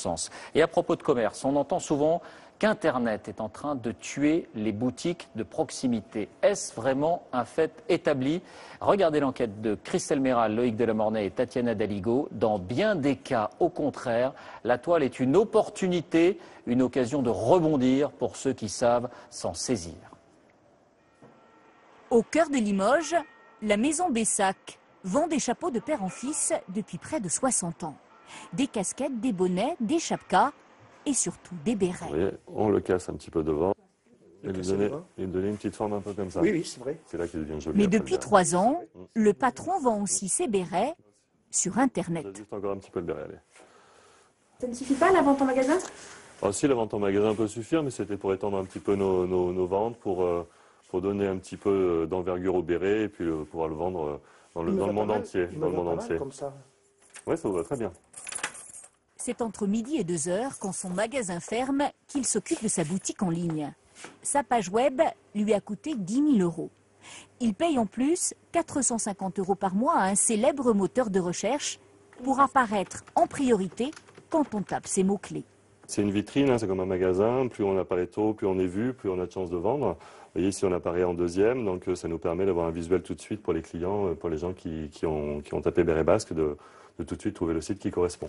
sens. Et à propos de commerce, on entend souvent qu'Internet est en train de tuer les boutiques de proximité. Est-ce vraiment un fait établi? Regardez l'enquête de Christelle Méral, Loïc Delamornay et Tatiana Daligo. Dans bien des cas, au contraire, la toile est une opportunité, une occasion de rebondir pour ceux qui savent s'en saisir. Au cœur de Limoges, la maison Bessac vend des chapeaux de père en fils depuis près de 60 ans. Des casquettes, des bonnets, des chapkas et surtout des bérets. Vous voyez, on le casse un petit peu devant et lui donner une petite forme un peu comme ça. Oui, oui, c'est vrai. C'est là qu'il devient joli. Mais depuis 3 ans, le patron vend aussi ses bérets sur Internet. Juste encore un petit peu le béret, allez. Ça ne suffit pas la vente en magasin? Si, la vente en magasin peut suffire, mais c'était pour étendre un petit peu nos ventes, pour donner un petit peu d'envergure au béret et puis pouvoir le vendre dans le monde entier. Comme ça. Oui, ça vous va très bien. C'est entre midi et 2 heures, quand son magasin ferme, qu'il s'occupe de sa boutique en ligne. Sa page web lui a coûté 10 000 €. Il paye en plus 450 € par mois à un célèbre moteur de recherche pour apparaître en priorité quand on tape ses mots-clés. C'est une vitrine, hein, c'est comme un magasin. Plus on apparaît tôt, plus on est vu, plus on a de chances de vendre. Vous voyez, ici on apparaît en deuxième, donc ça nous permet d'avoir un visuel tout de suite pour les clients, pour les gens qui ont tapé béret basque, de tout de suite trouver le site qui correspond.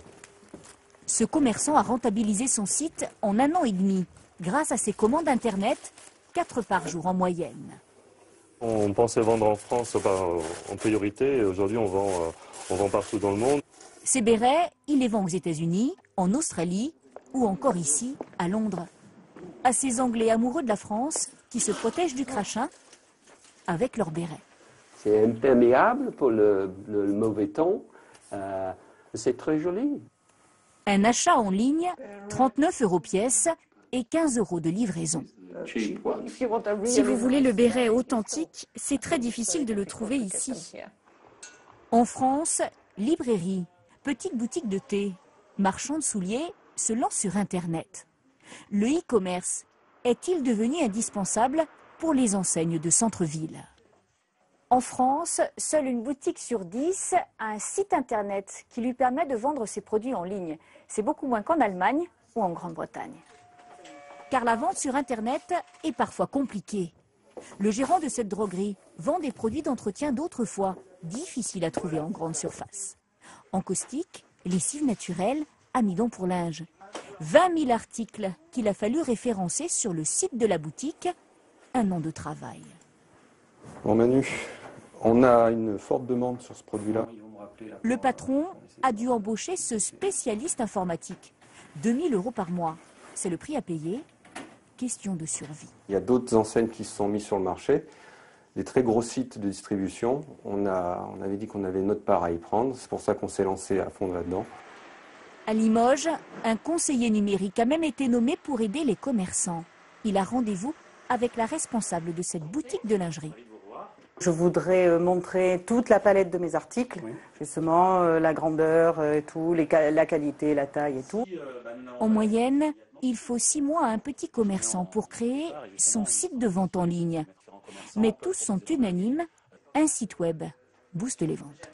Ce commerçant a rentabilisé son site en 1 an et demi, grâce à ses commandes Internet, 4 par jour en moyenne. On pensait vendre en France en priorité, et aujourd'hui on vend partout dans le monde. Ces bérets, il les vend aux États-Unis, en Australie ou encore ici, à Londres. À ces Anglais amoureux de la France qui se protègent du crachin avec leurs bérets. C'est imperméable pour le mauvais temps. C'est très joli. Un achat en ligne, 39 € pièce et 15 € de livraison. Si vous voulez le béret authentique, c'est très difficile de le trouver ici. En France, librairies, petites boutiques de thé, marchands de souliers se lancent sur Internet. Le e-commerce est-il devenu indispensable pour les enseignes de centre-ville? En France, seule une boutique sur 10 a un site Internet qui lui permet de vendre ses produits en ligne. C'est beaucoup moins qu'en Allemagne ou en Grande-Bretagne. Car la vente sur Internet est parfois compliquée. Le gérant de cette droguerie vend des produits d'entretien d'autrefois, difficiles à trouver en grande surface. En caustique, lessive naturelle, amidon pour linge. 20 000 articles qu'il a fallu référencer sur le site de la boutique. Un an de travail. Bon Manu, on a une forte demande sur ce produit-là. Le patron a dû embaucher ce spécialiste informatique. 2 000 € par mois. C'est le prix à payer. Question de survie. Il y a d'autres enseignes qui se sont mises sur le marché. Des très gros sites de distribution. On avait dit qu'on avait notre part à y prendre. C'est pour ça qu'on s'est lancé à fond là-dedans. À Limoges, un conseiller numérique a même été nommé pour aider les commerçants. Il a rendez-vous avec la responsable de cette boutique de lingerie. Je voudrais montrer toute la palette de mes articles, justement la grandeur, et tout, la qualité, la taille et tout. En moyenne, il faut 6 mois à un petit commerçant pour créer son site de vente en ligne. Mais tous sont unanimes, un site web booste les ventes.